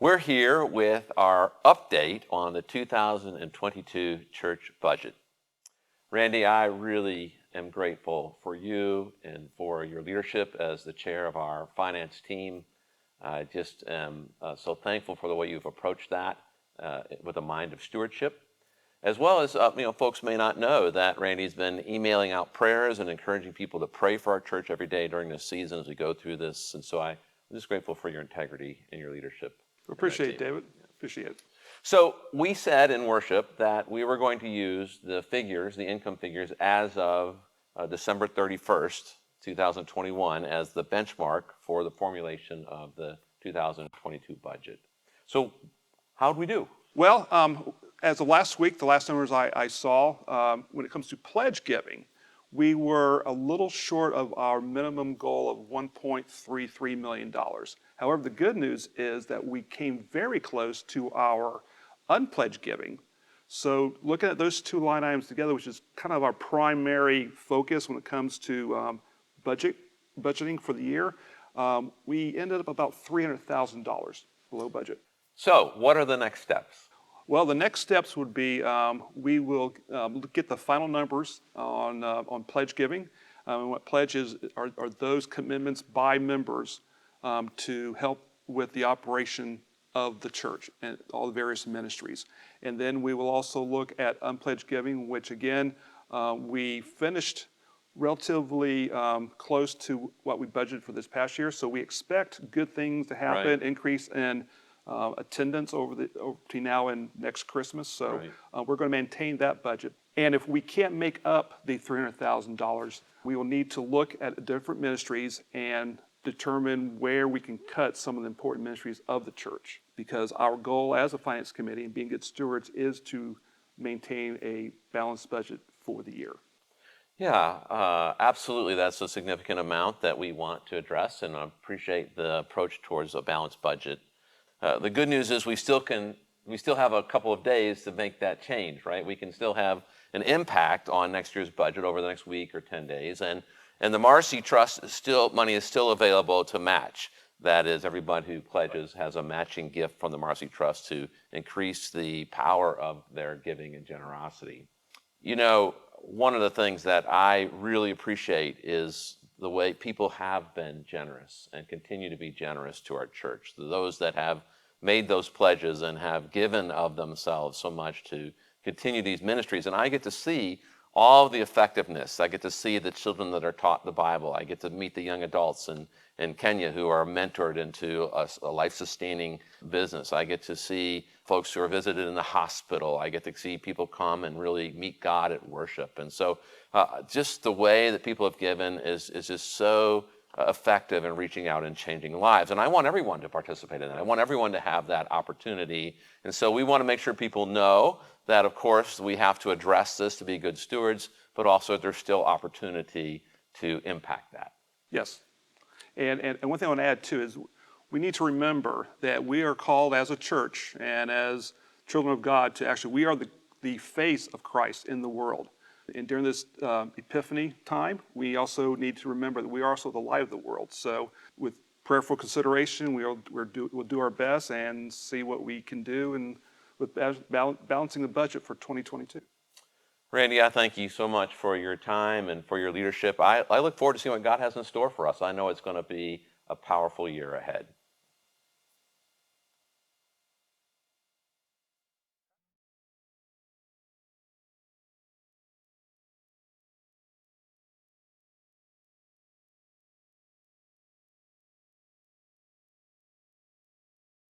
We're here with our update on the 2022 church budget. Randy, I really am grateful for you and for your leadership as the chair of our finance team. I just am so thankful for the way you've approached that with a mind of stewardship. As well as, folks may not know that Randy's been emailing out prayers and encouraging people to pray for our church every day during this season as we go through this. And so I'm just grateful for your integrity and your leadership. Appreciate it, David. Appreciate it. So we said in worship that we were going to use the figures, the income figures, as of December 31st, 2021, as the benchmark for the formulation of the 2022 budget. So how'd we do? Well, as of last week, the last numbers I saw, when it comes to pledge giving, we were a little short of our minimum goal of $1.33 million. However, the good news is that we came very close to our unpledged giving. So looking at those two line items together, which is kind of our primary focus when it comes to budgeting for the year, we ended up about $300,000 below budget. So what are the next steps? Well, the next steps would be we will get the final numbers on pledge giving. What pledges are those commitments by members to help with the operation of the church and all the various ministries. And then we will also look at unpledged giving, which again, we finished relatively close to what we budgeted for this past year. So we expect good things to happen, Right. increase in attendance over between now and next Christmas. So Right. We're going to maintain that budget. And if we can't make up the $300,000, we will need to look at different ministries and determine where we can cut some of the important ministries of the church. Because our goal as a finance committee and being good stewards is to maintain a balanced budget for the year. Yeah, absolutely. That's a significant amount that we want to address, and I appreciate the approach towards a balanced budget. The good news is we still have a couple of days to make that change, right? We can still have an impact on next year's budget over the next week or 10 days, and the Marcy Trust money is still available to match. That is, everybody who pledges has a matching gift from the Marcy Trust to increase the power of their giving and generosity. You know, one of the things that I really appreciate is the way people have been generous and continue to be generous to our church. Those that have made those pledges and have given of themselves so much to continue these ministries. And I get to see all of the effectiveness. I get to see the children that are taught the Bible. I get to meet the young adults in Kenya who are mentored into a life-sustaining business. I get to see folks who are visited in the hospital. I get to see people come and really meet God at worship. And so just the way that people have given is just so effective in reaching out and changing lives. And I want everyone to participate in that. I want everyone to have that opportunity. And so we want to make sure people know that, of course, we have to address this to be good stewards, but also there's still opportunity to impact that. Yes. And one thing I want to add too is we need to remember that we are called as a church and as children of God to actually, we are the face of Christ in the world. And during this Epiphany time, we also need to remember that we are also the light of the world. So with prayerful consideration, we'll do our best and see what we can do and with balancing the budget for 2022. Randy, I thank you so much for your time and for your leadership. I look forward to seeing what God has in store for us. I know it's going to be a powerful year ahead.